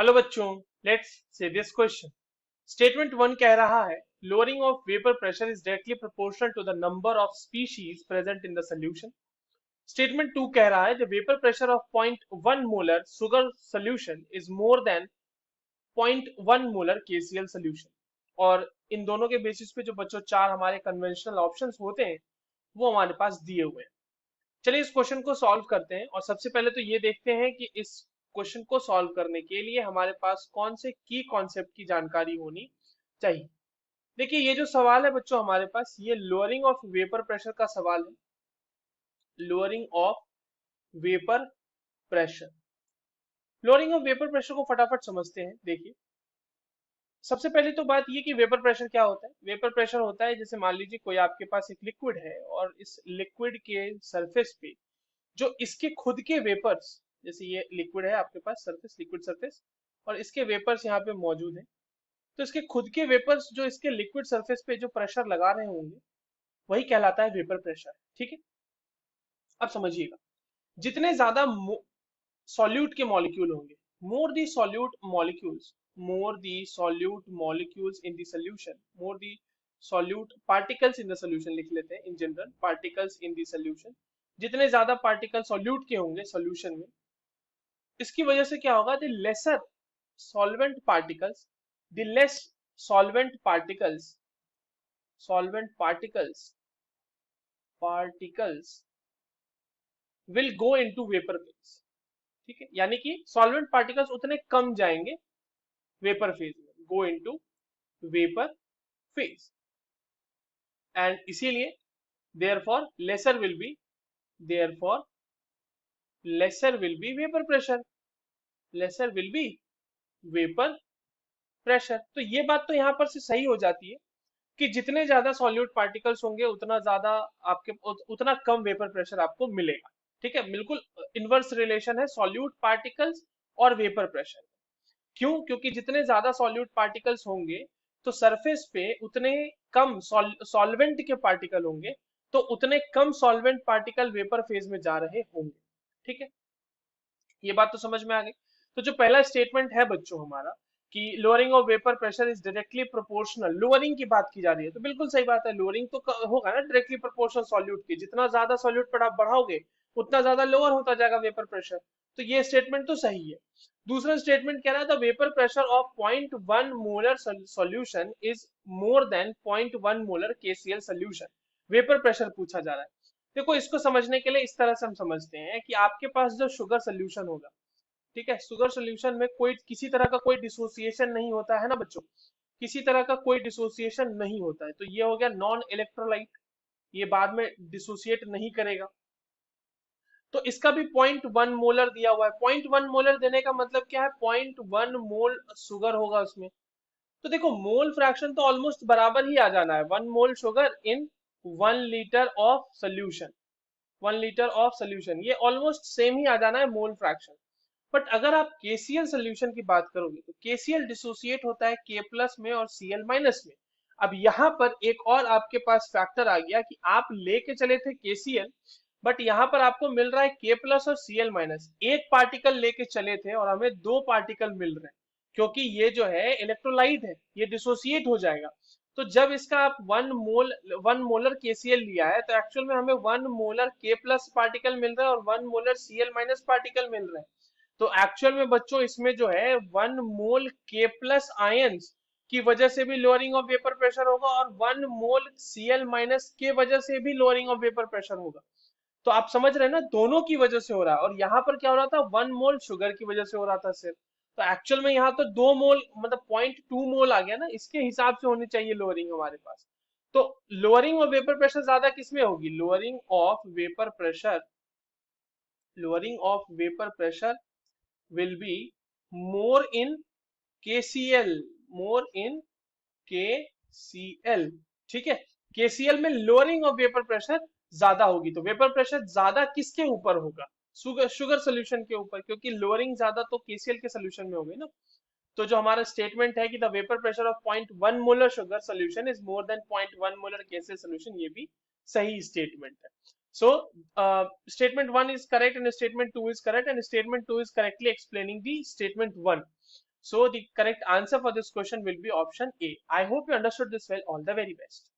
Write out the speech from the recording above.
Hello बच्चों, let's say this question. Statement one कह रहा है lowering of vapour pressure is directly proportional to the number of species present in the solution. Statement two कह रहा है the vapour pressure of 0.1 molar sugar solution is more than 0.1 molar KCl solution. और इन दोनों के basis पे जो बच्चों चार हमारे कन्वेंशनल ऑप्शंस होते हैं वो हमारे पास दिए हुए हैं। चलिए इस क्वेश्चन को सॉल्व करते हैं और सबसे पहले तो ये देखते हैं कि इस क्वेश्चन को सॉल्व करने के लिए हमारे पास कौन से की कॉन्सेप्ट की जानकारी होनी चाहिए। देखिए ये जो सवाल है बच्चों हमारे पास ये लोअरिंग ऑफ वेपर प्रेशर का सवाल है। Lowering of vapour pressure, lowering of vapour pressure को फटाफट समझते हैं। देखिए सबसे पहले तो बात ये कि वेपर प्रेशर क्या होता है। वेपर प्रेशर होता है जैसे मान लीजिए कोई आपके पास एक लिक्विड है और इस लिक्विड के सरफेस पे जो इसके खुद के वेपर्स, जैसे ये लिक्विड है आपके पास सरफेस, लिक्विड सरफेस, और इसके वेपर्स यहाँ पे मौजूद हैं। तो इसके खुद के वेपर्स जो इसके लिक्विड सरफेस पे जो प्रेशर लगा रहे होंगे वही कहलाता है वेपर प्रेशर। ठीक है, अब समझिएगा जितने ज्यादा सॉल्यूट के मॉलिक्यूल होंगे, more the solute molecules, more the solute molecules in the solution, more the solute particles in the solution लिख लेते हैं in general, particles in the solution. जितने ज्यादा पार्टिकल सॉल्यूट के होंगे सॉल्यूशन में, इसकी वजह से क्या होगा, the lesser solvent particles, the less solvent particles, solvent particles, particles will go into vapour phase. ठीक है, यानी कि सॉल्वेंट पार्टिकल्स उतने कम जाएंगे वेपर फेज में, go into vapour phase, and इसीलिए therefore lesser will be, therefore lesser will be vapour pressure, lesser will be vapour pressure. तो ये बात तो यहाँ पर से सही हो जाती है कि जितने ज्यादा सॉल्यूट पार्टिकल्स होंगे उतना ज्यादा आपके उतना कम वेपर प्रेशर आपको मिलेगा। ठीक है, बिल्कुल इनवर्स रिलेशन है सॉल्यूट पार्टिकल्स और वेपर प्रेशर। क्यों? क्योंकि जितने ज्यादा सॉल्यूट पार्टिकल्स होंगे तो सरफेस पे उतने कम सॉल्वेंट के पार्टिकल होंगे, तो उतने कम सॉल्वेंट पार्टिकल वेपर फेज में जा रहे होंगे। ठीक है, ये बात तो समझ में आ गई। तो जो पहला स्टेटमेंट है बच्चों हमारा कि lowering of vapour pressure is directly proportional, lowering की बात की जा रही है तो बिल्कुल सही बात है, लोअरिंग तो होगा ना डायरेक्टली प्रोपोर्शनल सॉल्यूट की। जितना ज्यादा सॉल्यूट पर आप बढ़ाओगे उतना ज्यादा लोअर होता जाएगा वेपर प्रेशर। तो ये स्टेटमेंट तो सही है। दूसरा स्टेटमेंट कह रहा था vapour pressure of 0.1 molar solution is more than 0.1 molar KCL solution. Vapour pressure पूछा जा रहा है। देखो इसको समझने के लिए इस तरह से हम समझते हैं कि आपके पास जो शुगर सोल्यूशन होगा, ठीक है, शुगर सोल्यूशन में कोई किसी तरह का कोई डिसोसिएशन नहीं होता है ना बच्चों, किसी तरह का कोई डिसोसिएशन नहीं होता है। तो ये हो गया नॉन इलेक्ट्रोलाइट, ये बाद में डिसोसिएट नहीं करेगा। तो इसका भी 0.1 मोलर दिया हुआ है। 0.1 मोलर देने का मतलब क्या है, 0.1 मोल शुगर होगा उसमें। तो देखो मोल फ्रैक्शन तो ऑलमोस्ट बराबर ही आ जाना है, 1 mole sugar in 1 litre of solution, 1 litre of solution, ये ऑलमोस्ट सेम ही आ जाना है मोल फ्रैक्शन। बट अगर आप केसीएल सोल्यूशन की बात करोगे तो केसीएल डिसोसिएट होता है के प्लस में और सीएल माइनस में। अब यहाँ पर एक और आपके पास फैक्टर आ गया कि आप लेके चले थे केसीएल, बट यहाँ पर आपको मिल रहा है के प्लस और सीएल माइनस। एक पार्टिकल लेके चले थे और हमें दो पार्टिकल मिल रहे हैं, क्योंकि ये जो है इलेक्ट्रोलाइट है, ये डिसोसिएट हो जाएगा। तो जब इसका आप 1 मोलर केसीएल लिया है तो एक्चुअल में हमें 1 मोलर के प्लस पार्टिकल मिल रहा है और 1 मोलर सीएल माइनस पार्टिकल मिल रहे हैं। तो एक्चुअल में बच्चों इसमें जो है 1 मोल के प्लस आयंस की वजह से भी लोअरिंग ऑफ वेपर प्रेशर होगा और 1 मोल सीएल माइनस के वजह से भी लोअरिंग ऑफ वेपर प्रेशर होगा। तो आप समझ रहे हैं ना, दोनों की वजह से हो रहा है। और यहाँ पर क्या हो रहा था, 1 मोल शुगर की वजह से हो रहा था सिर्फ। तो एक्चुअल में यहाँ तो 2 मोल मतलब 0.2 मोल आ गया ना, इसके हिसाब से होनी चाहिए लोअरिंग हमारे पास। तो लोअरिंग ऑफ वेपर प्रेशर ज्यादा किसमें होगी, lowering of vapour pressure, lowering of vapour pressure will be more in KCl, more in KCl। ठीक है, KCl में लोअरिंग ऑफ वेपर प्रेशर ज्यादा होगी। तो वेपर प्रेशर ज्यादा किसके ऊपर होगा, शुगर सोल्यूशन के ऊपर, क्योंकि लोअरिंग ज्यादा तो केसीएल के सोल्यूशन में होगी ना। तो जो हमारा स्टेटमेंट है कि the vapour pressure of 0.1 molar sugar solution is more than 0.1 molar KCl solution, ये भी सही स्टेटमेंट है। So statement 1 is correct and statement 2 is correct and statement 2 is correctly explaining the statement 1। So the correct answer for this question will be option A. I hope you understood this well. All the very best.